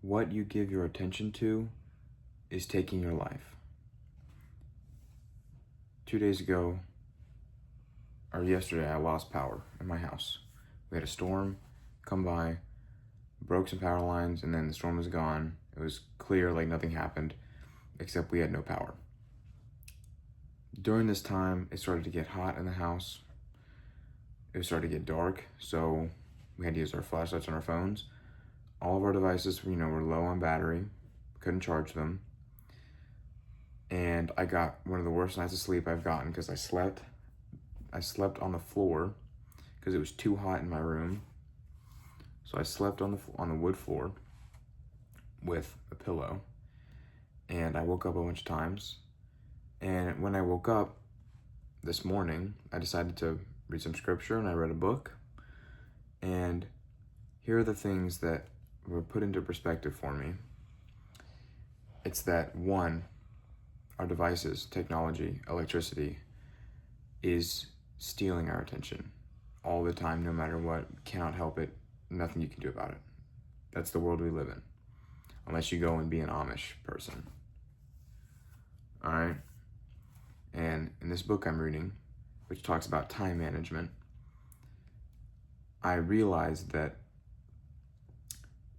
What you give your attention to is taking your life. 2 days ago, or yesterday, I lost power in my house. We had a storm come by, broke some power lines, and then the storm was gone. It was clear, like nothing happened, except we had no power. During this time, it started to get hot in the house. It started to get dark, so we had to use our flashlights on our phones. All of our devices, were low on battery, couldn't charge them. And I got one of the worst nights of sleep I've gotten because I slept on the floor because it was too hot in my room. So I slept on the wood floor with a pillow, and I woke up a bunch of times. And when I woke up this morning, I decided to read some scripture, and I read a book. And here are the things that were put into perspective for me. It's that, one, our devices, technology, electricity, is stealing our attention all the time, no matter what. Cannot help it. Nothing you can do about it. That's the world we live in. Unless you go and be an Amish person. All right? And in this book I'm reading, which talks about time management, I realized that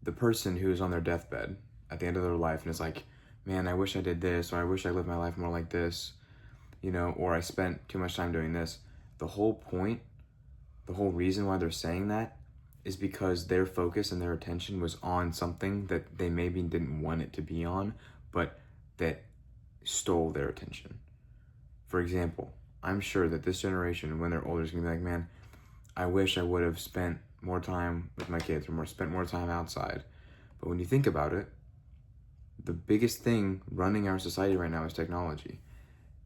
the person who is on their deathbed at the end of their life and is like, man, I wish I did this, or I wish I lived my life more like this, or I spent too much time doing this. The whole point, the whole reason why they're saying that is because their focus and their attention was on something that they maybe didn't want it to be on, but that stole their attention. For example, I'm sure that this generation, when they're older, is going to be like, man, I wish I would have spent more time with my kids or spent more time outside. But when you think about it, the biggest thing running our society right now is technology.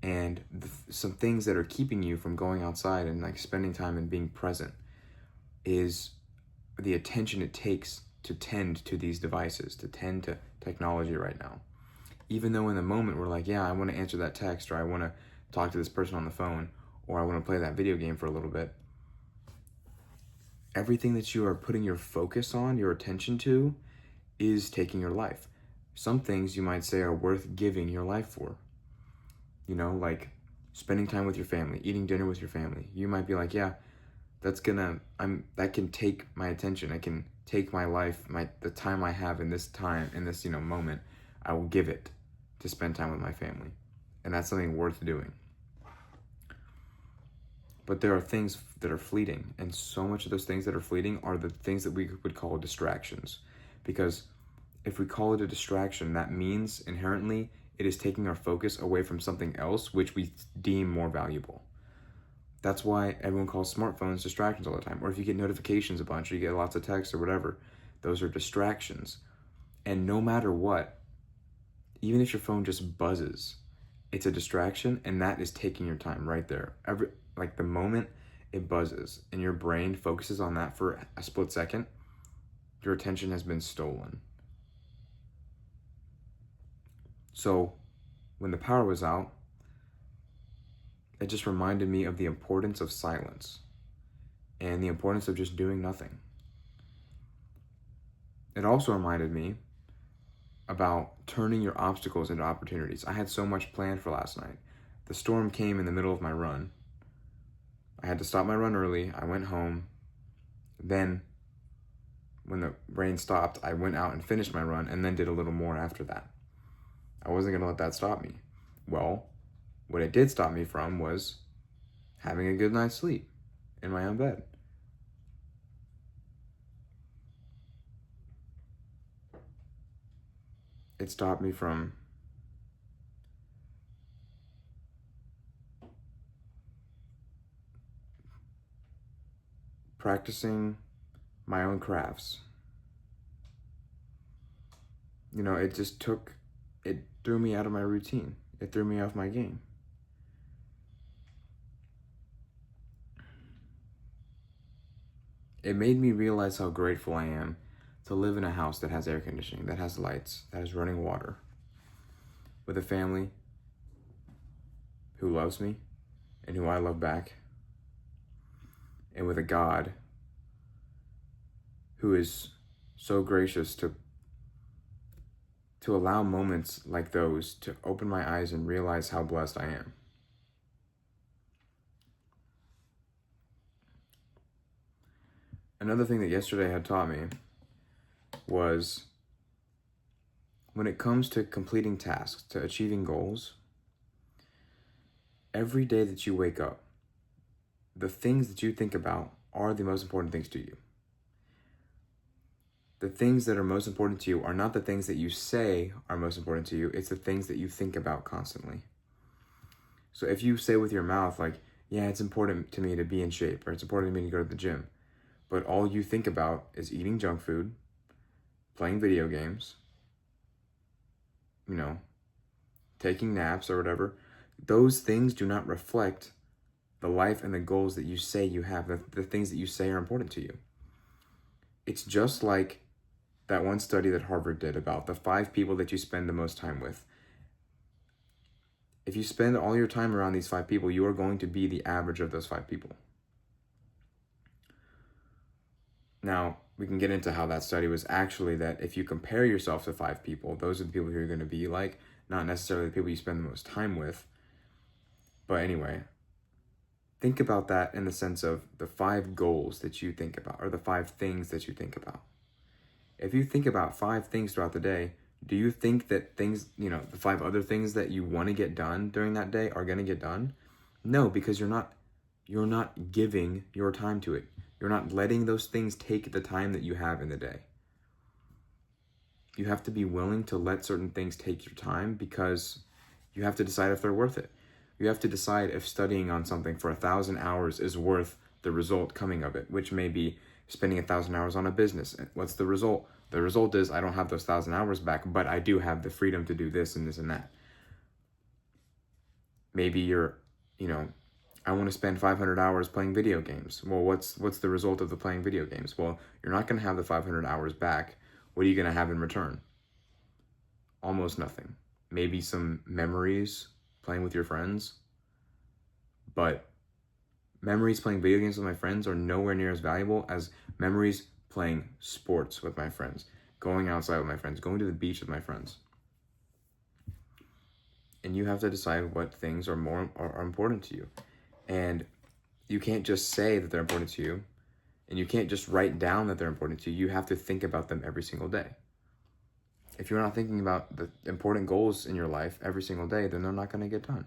And some things that are keeping you from going outside and spending time and being present is the attention it takes to tend to these devices, to tend to technology right now. Even though in the moment we're like, yeah, I want to answer that text, or I want to talk to this person on the phone, or I want to play that video game for a little bit. Everything that you are putting your focus on, your attention to, is taking your life. Some things you might say are worth giving your life for. Like spending time with your family, eating dinner with your family. You might be like, yeah, that can take my attention. I can take my life, the time I have in this moment, I will give it to spend time with my family. And that's something worth doing. But there are things that are fleeting, and so much of those things that are fleeting are the things that we would call distractions. Because if we call it a distraction, that means inherently it is taking our focus away from something else which we deem more valuable. That's why everyone calls smartphones distractions all the time. Or if you get notifications a bunch, or you get lots of texts or whatever, those are distractions. And no matter what, even if your phone just buzzes, it's a distraction, and that is taking your time right there. The moment it buzzes and your brain focuses on that for a split second, your attention has been stolen. So when the power was out, it just reminded me of the importance of silence and the importance of just doing nothing. It also reminded me about turning your obstacles into opportunities. I had so much planned for last night. The storm came in the middle of my run. I had to stop my run early. I went home. Then, when the rain stopped, I went out and finished my run, and then did a little more after that. I wasn't going to let that stop me. Well, what it did stop me from was having a good night's sleep in my own bed. It stopped me from practicing my own crafts. It threw me out of my routine. It threw me off my game. It made me realize how grateful I am to live in a house that has air conditioning, that has lights, that has running water, with a family who loves me and who I love back, and with a God who is so gracious to to allow moments like those to open my eyes and realize how blessed I am. Another thing that yesterday had taught me was when it comes to completing tasks, to achieving goals, every day that you wake up, the things that you think about are the most important things to you. The things that are most important to you are not the things that you say are most important to you, it's the things that you think about constantly. So if you say with your mouth, like, yeah, it's important to me to be in shape, or it's important to me to go to the gym, but all you think about is eating junk food, playing video games, taking naps or whatever, those things do not reflect the life and the goals that you say you have, the things that you say are important to you. It's just like that one study that Harvard did about the 5 people that you spend the most time with. If you spend all your time around these 5 people, you are going to be the average of those 5 people. Now, we can get into how that study was actually that if you compare yourself to 5 people, those are the people who you're going to be like, not necessarily the people you spend the most time with. But anyway, think about that in the sense of the 5 goals that you think about, or the 5 things that you think about. If you think about 5 things throughout the day, do you think that things, the 5 other things that you want to get done during that day are going to get done? No, because you're not giving your time to it. You're not letting those things take the time that you have in the day. You have to be willing to let certain things take your time because you have to decide if they're worth it. You have to decide if studying on something for 1,000 hours is worth the result coming of it, which may be spending 1,000 hours on a business. What's the result? The result is I don't have those 1,000 hours back, but I do have the freedom to do this and this and that. Maybe I want to spend 500 hours playing video games. Well, what's the result of the playing video games? Well, you're not going to have the 500 hours back. What are you going to have in return? Almost nothing. Maybe some memories playing with your friends. But memories playing video games with my friends are nowhere near as valuable as memories playing sports with my friends, going outside with my friends, going to the beach with my friends. And you have to decide what things are important to you. And you can't just say that they're important to you, and you can't just write down that they're important to you. You have to think about them every single day. If you're not thinking about the important goals in your life every single day, then they're not going to get done.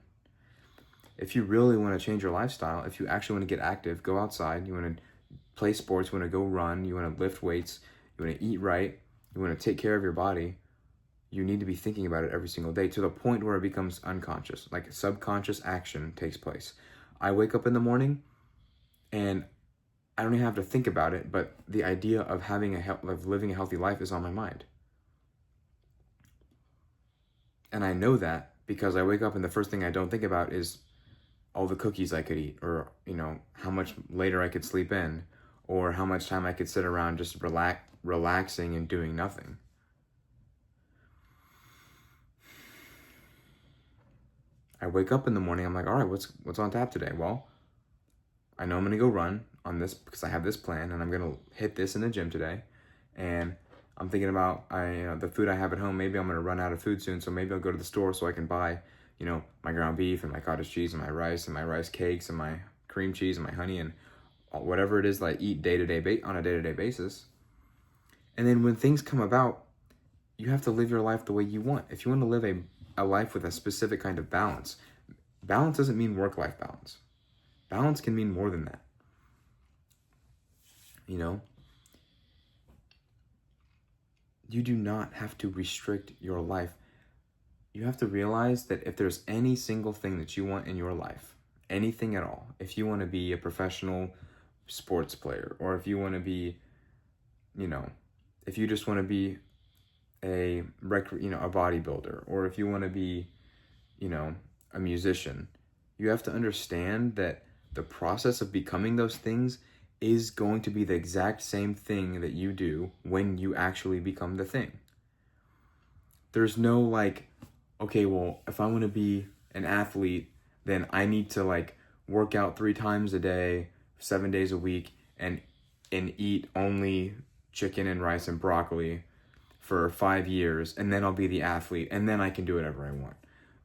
If you really want to change your lifestyle, if you actually want to get active, go outside, you want to play sports, you want to go run, you want to lift weights, you want to eat right, you want to take care of your body, you need to be thinking about it every single day to the point where it becomes unconscious, like subconscious action takes place. I wake up in the morning and I don't even have to think about it, but the idea of living a healthy life is on my mind. And I know that because I wake up and the first thing I don't think about is all the cookies I could eat, or, how much later I could sleep in, or how much time I could sit around just relaxing and doing nothing. I wake up in the morning, I'm like, all right, what's on tap today? Well, I know I'm going to go run on this because I have this plan, and I'm going to hit this in the gym today. And I'm thinking about the food I have at home. Maybe I'm going to run out of food soon, so maybe I'll go to the store so I can buy, my ground beef and my cottage cheese and my rice cakes and my cream cheese and my honey and whatever it is that I eat on a day-to-day basis. And then when things come about, you have to live your life the way you want. If you want to live a life with a specific kind of balance doesn't mean work-life balance. Balance can mean more than that. You do not have to restrict your life. You have to realize that if there's any single thing that you want in your life, anything at all, if you want to be a professional sports player, or if you want to be, if you just want to be a bodybuilder, or if you want to be, a musician, you have to understand that the process of becoming those things is going to be the exact same thing that you do when you actually become the thing. There's no okay, well, if I want to be an athlete, then I need to work out 3 times a day, 7 days a week, and eat only chicken and rice and broccoli for 5 years, and then I'll be the athlete, and then I can do whatever I want.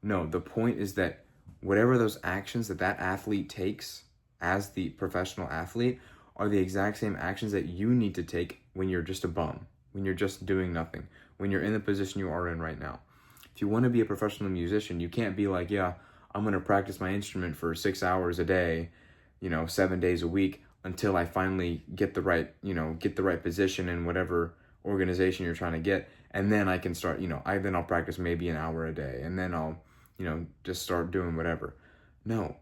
No, the point is that whatever those actions that athlete takes as the professional athlete are the exact same actions that you need to take when you're just a bum, when you're just doing nothing, when you're in the position you are in right now. If you want to be a professional musician, you can't be like, yeah, I'm going to practice my instrument for 6 hours a day, 7 days a week until I finally get the right position in whatever organization you're trying to get. And then I can start, then I'll practice maybe an hour a day, and then I'll, just start doing whatever. No.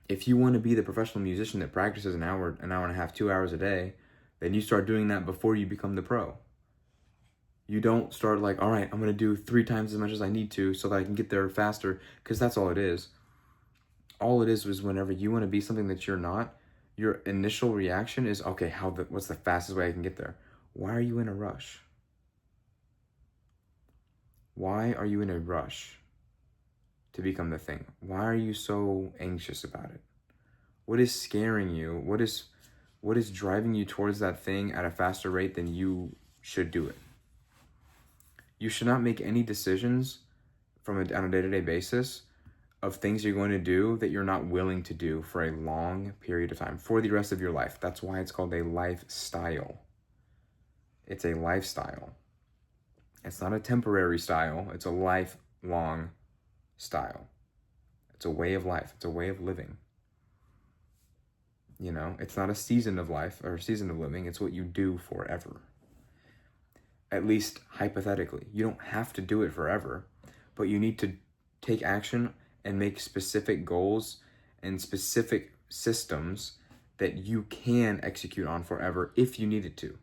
If you want to be the professional musician that practices an hour and a half, 2 hours a day, then you start doing that before you become the pro. You don't start like, all right, I'm going to do 3 times as much as I need to so that I can get there faster, because that's all it is. All it is whenever you want to be something that you're not, your initial reaction is, okay, what's the fastest way I can get there? Why are you in a rush? Why are you in a rush to become the thing? Why are you so anxious about it? What is scaring you? What is driving you towards that thing at a faster rate than you should do it? You should not make any decisions on a day-to-day basis of things you're going to do that you're not willing to do for a long period of time, for the rest of your life. That's why it's called a lifestyle. It's a lifestyle. It's not a temporary style. It's a lifelong style. It's a way of life. It's a way of living. It's not a season of life or a season of living. It's what you do forever. At least hypothetically. You don't have to do it forever, but you need to take action and make specific goals and specific systems that you can execute on forever if you need it to.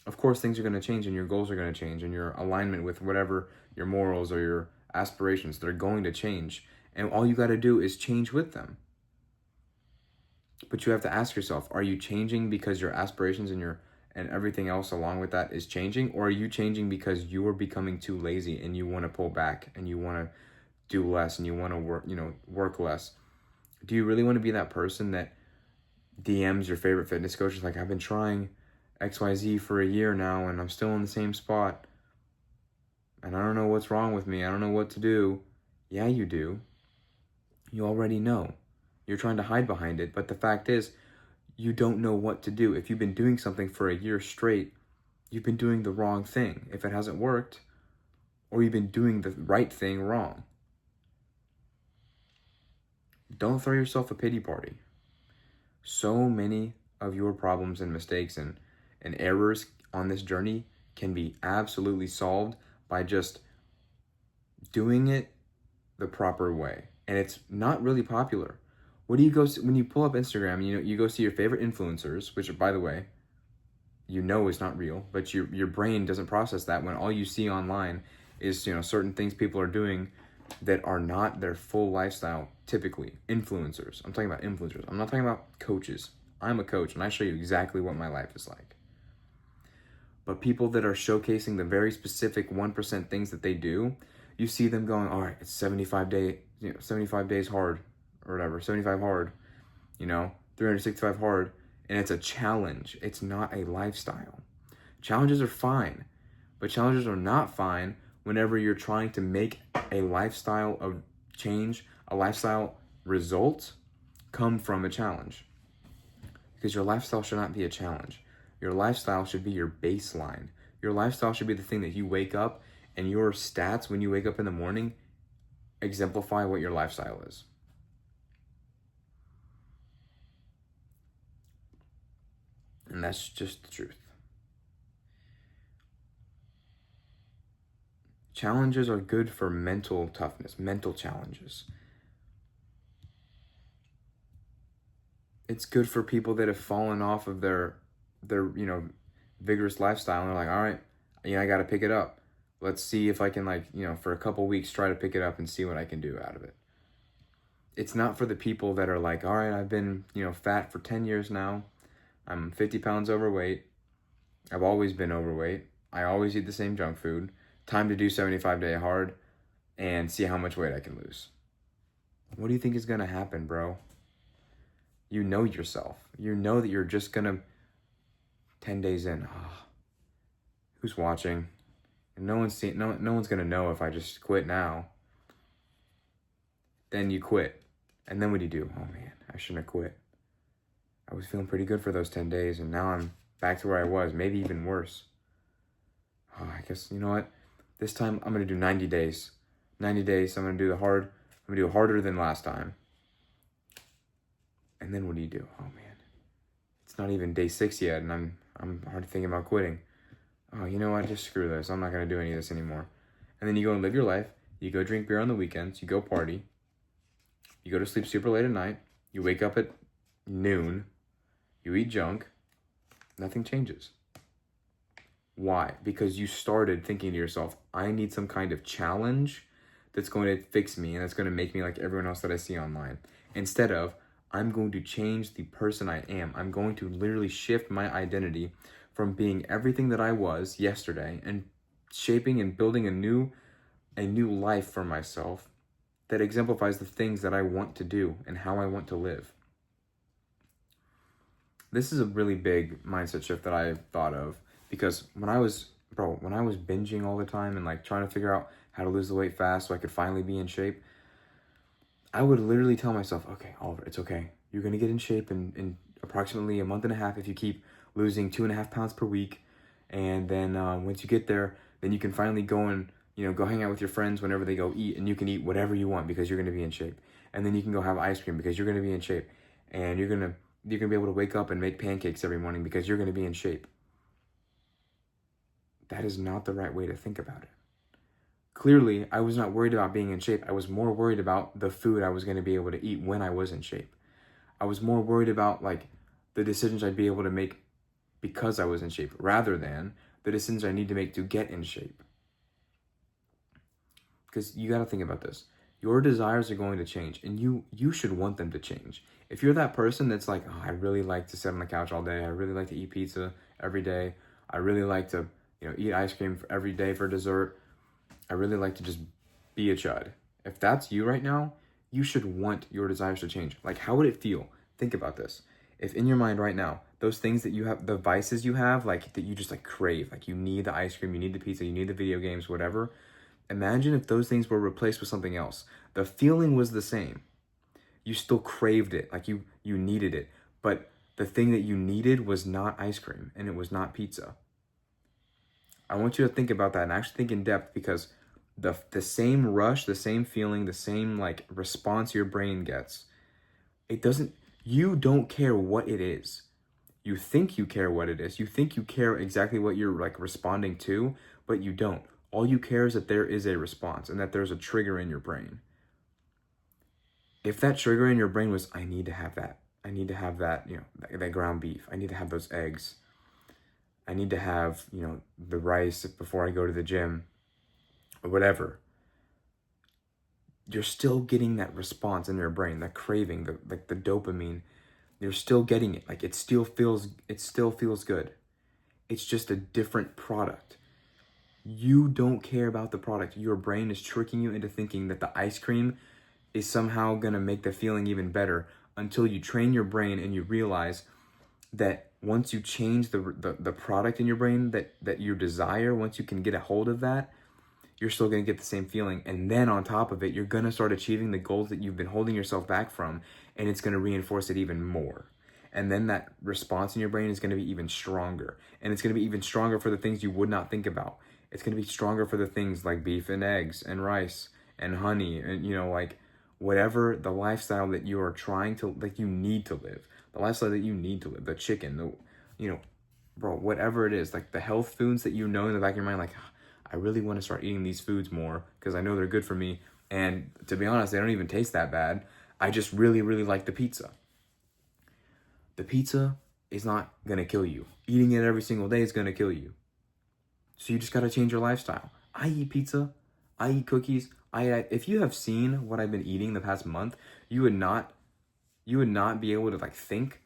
Of course, things are going to change and your goals are going to change and your alignment with whatever your morals or your aspirations, they're going to change. And all you got to do is change with them. But you have to ask yourself, are you changing because your aspirations and everything else along with that is changing? Or are you changing because you are becoming too lazy and you want to pull back and you want to do less and you want to work less? Do you really want to be that person that DMs your favorite fitness coach? Like, I've been trying XYZ for a year now and I'm still in the same spot and I don't know what's wrong with me. I don't know what to do. Yeah, you do. You already know. You're trying to hide behind it, but the fact is, you don't know what to do. If you've been doing something for a year straight, you've been doing the wrong thing. If it hasn't worked, or you've been doing the right thing wrong. Don't throw yourself a pity party. So many of your problems and mistakes and errors on this journey can be absolutely solved by just doing it the proper way. And it's not really popular. What do you go when you pull up Instagram? You go see your favorite influencers, which, by the way, is not real, but your brain doesn't process that when all you see online is certain things people are doing that are not their full lifestyle. Typically, influencers. I'm talking about influencers. I'm not talking about coaches. I'm a coach, and I show you exactly what my life is like. But people that are showcasing the very specific 1% things that they do, you see them going, all right, it's 75 days hard, or whatever, 75 hard, 365 hard, and it's a challenge. It's not a lifestyle. Challenges are fine, but challenges are not fine whenever you're trying to make a lifestyle of change, a lifestyle result come from a challenge. Because your lifestyle should not be a challenge. Your lifestyle should be your baseline. Your lifestyle should be the thing that you wake up and your stats when you wake up in the morning exemplify what your lifestyle is. And that's just the truth. Challenges are good for mental toughness, mental challenges. It's good for people that have fallen off of their vigorous lifestyle and they're like, all right, I got to pick it up. Let's see if I can for a couple weeks try to pick it up and see what I can do out of it. It's not for the people that are like, all right, I've been, fat for 10 years now. I'm 50 pounds overweight. I've always been overweight. I always eat the same junk food. Time to do 75-day hard and see how much weight I can lose. What do you think is going to happen, bro? You know yourself. You know that you're just going to 10 days in. who's watching? And no one's seen, no one's gonna know if I just quit now. Then you quit. And then what do you do? Oh man, I shouldn't have quit. I was feeling pretty good for those 10 days, and now I'm back to where I was, maybe even worse. Oh, I guess, you know what? This time I'm gonna do 90 days. 90 days, I'm gonna do harder than last time. And then what do? Oh man, it's not even day 6 yet, and I'm already thinking about quitting. Oh, you know what? Just screw this. I'm not gonna do any of this anymore. And then you go and live your life. You go drink beer on the weekends. You go party. You go to sleep super late at night. You wake up at noon. You eat junk. Nothing changes. Why? Because you started thinking to yourself, I need some kind of challenge that's going to fix me and that's going to make me like everyone else that I see online. Instead of, I'm going to change the person I am. I'm going to literally shift my identity from being everything that I was yesterday and shaping and building a new life for myself that exemplifies the things that I want to do and how I want to live. This is a really big mindset shift that I thought of, because when I was binging all the time and like trying to figure out how to lose the weight fast so I could finally be in shape, I would literally tell myself, okay, Oliver, it's okay. You're going to get in shape in approximately a month and a half if you keep losing 2.5 pounds per week. And then once you get there, then you can finally go and, go hang out with your friends whenever they go eat, and you can eat whatever you want because you're going to be in shape. And then you can go have ice cream because you're going to be in shape. And you're going to be able to wake up and make pancakes every morning because you're going to be in shape. That is not the right way to think about it. Clearly, I was not worried about being in shape. I was more worried about the food I was going to be able to eat when I was in shape. I was more worried about like the decisions I'd be able to make because I was in shape, rather than the decisions I need to make to get in shape. Because you got to think about this. Your desires are going to change, and you should want them to change. If you're that person that's like, oh, I really like to sit on the couch all day. I really like to eat pizza every day. I really like to, eat ice cream every day for dessert. I really like to just be a chud. If that's you right now, you should want your desires to change. Like, how would it feel? Think about this. If in your mind right now, those things that you have, the vices you have, like that you just like crave, like you need the ice cream, you need the pizza, you need the video games, whatever. Imagine if those things were replaced with something else. The feeling was the same. You still craved it, like you needed it. But the thing that you needed was not ice cream, and it was not pizza. I want you to think about that and actually think in depth, because the same rush, the same feeling, the same like response your brain gets, you don't care what it is. You think you care what it is. You think you care exactly what you're like responding to, but you don't. All you care is that there is a response and that there's a trigger in your brain. If that trigger in your brain was, I need to have that. I need to have that, that ground beef. I need to have those eggs. I need to have, the rice before I go to the gym, or whatever. You're still getting that response in your brain, that craving, the dopamine. You're still getting it. Like it still feels good. It's just a different product. You don't care about the product. Your brain is tricking you into thinking that the ice cream is somehow gonna make the feeling even better, until you train your brain and you realize that once you change the product in your brain that you desire, once you can get a hold of that, you're still going to get the same feeling. And then on top of it, you're going to start achieving the goals that you've been holding yourself back from, and it's going to reinforce it even more. And then that response in your brain is going to be even stronger. And it's going to be even stronger for the things you would not think about. It's going to be stronger for the things like beef and eggs and rice and honey and, like whatever the lifestyle that you are trying to, like you need to live. The lifestyle that you need to live, the chicken, whatever it is, like the health foods that in the back of your mind, like, I really want to start eating these foods more because I know they're good for me. And to be honest, they don't even taste that bad. I just really, really like the pizza. The pizza is not going to kill you. Eating it every single day is going to kill you. So you just got to change your lifestyle. I eat pizza. I eat cookies. If you have seen what I've been eating the past month, you would not be able to like think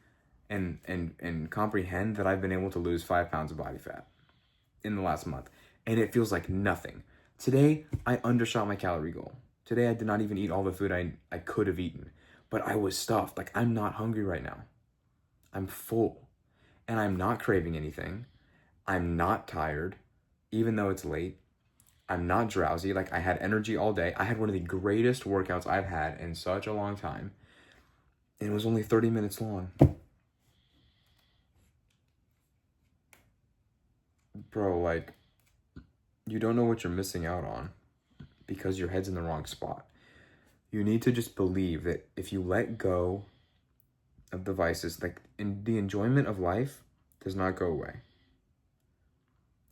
and comprehend that I've been able to lose 5 pounds of body fat in the last month. And it feels like nothing. Today, I undershot my calorie goal. Today, I did not even eat all the food I could have eaten. But I was stuffed. Like, I'm not hungry right now. I'm full. And I'm not craving anything. I'm not tired. even though it's late. I'm not drowsy. Like, I had energy all day. I had one of the greatest workouts I've had in such a long time. And it was only 30 minutes long. Bro, like, you don't know what you're missing out on because your head's in the wrong spot. You need to just believe that if you let go of the vices, like, the enjoyment of life does not go away.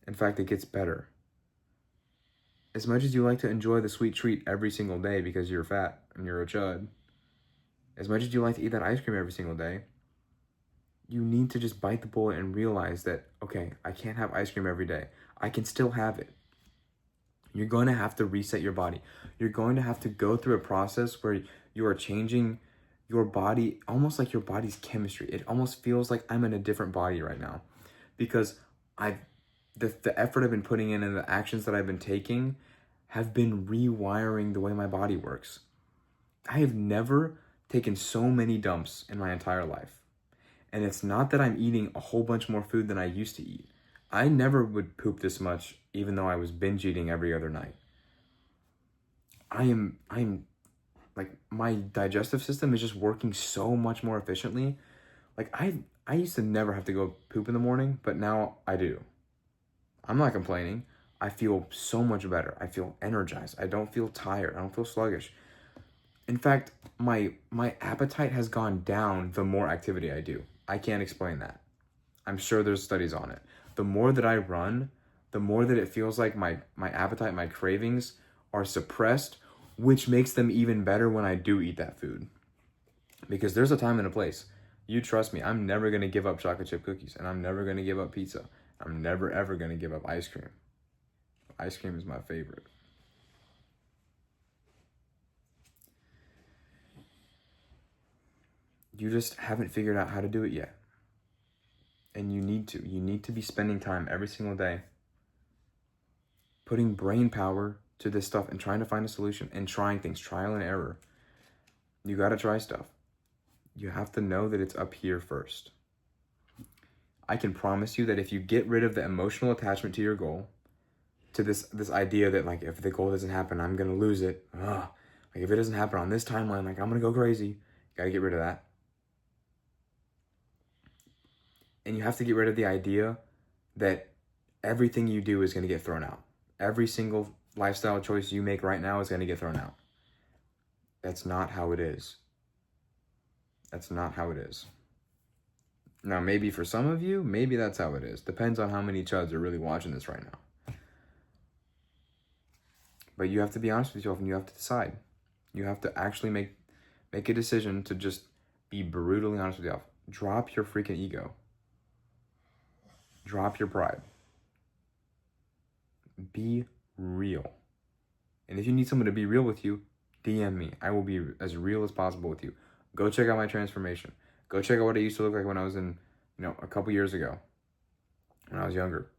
In fact, it gets better. As much as you like to enjoy the sweet treat every single day because you're fat and you're a chud, as much as you like to eat that ice cream every single day, you need to just bite the bullet and realize that, okay, I can't have ice cream every day. I can still have it. You're going to have to reset your body. You're going to have to go through a process where you are changing your body, almost like your body's chemistry. It almost feels like I'm in a different body right now because the effort I've been putting in and the actions that I've been taking have been rewiring the way my body works. I have never taken so many dumps in my entire life. And it's not that I'm eating a whole bunch more food than I used to eat. I never would poop this much, even though I was binge eating every other night. I'm like, my digestive system is just working so much more efficiently. Like, I used to never have to go poop in the morning, but now I do. I'm not complaining. I feel so much better. I feel energized. I don't feel tired. I don't feel sluggish. In fact, my appetite has gone down the more activity I do. I can't explain that. I'm sure there's studies on it. The more that I run, the more that it feels like my appetite, my cravings are suppressed, which makes them even better when I do eat that food. Because there's a time and a place. You trust me, I'm never going to give up chocolate chip cookies, and I'm never going to give up pizza. I'm never, ever going to give up ice cream. Ice cream is my favorite. You just haven't figured out how to do it yet. And you need to. You need to be spending time every single day putting brain power to this stuff and trying to find a solution and trying things, trial and error. You got to try stuff. You have to know that it's up here first. I can promise you that if you get rid of the emotional attachment to your goal, to this idea that, like, if the goal doesn't happen, I'm going to lose it. Like, if it doesn't happen on this timeline, like, I'm going to go crazy. You got to get rid of that. And you have to get rid of the idea that everything you do is going to get thrown out. Every single lifestyle choice you make right now is going to get thrown out. That's not how it is. That's not how it is. Now, maybe for some of you, maybe that's how it is. Depends on how many chuds are really watching this right now. But you have to be honest with yourself and you have to decide. You have to actually make a decision to just be brutally honest with yourself. Drop your freaking ego. Drop your pride. Be real. And if you need someone to be real with you, DM me. I will be as real as possible with you. Go check out my transformation. Go check out what it used to look like when I was in, a couple years ago, when I was younger.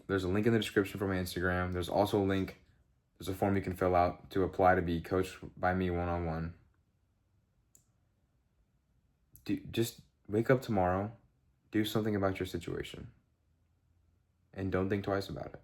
There's a link in the description for my Instagram. There's also a link. There's a form you can fill out to apply to be coached by me one-on-one. Just wake up tomorrow. Do something about your situation. And don't think twice about it.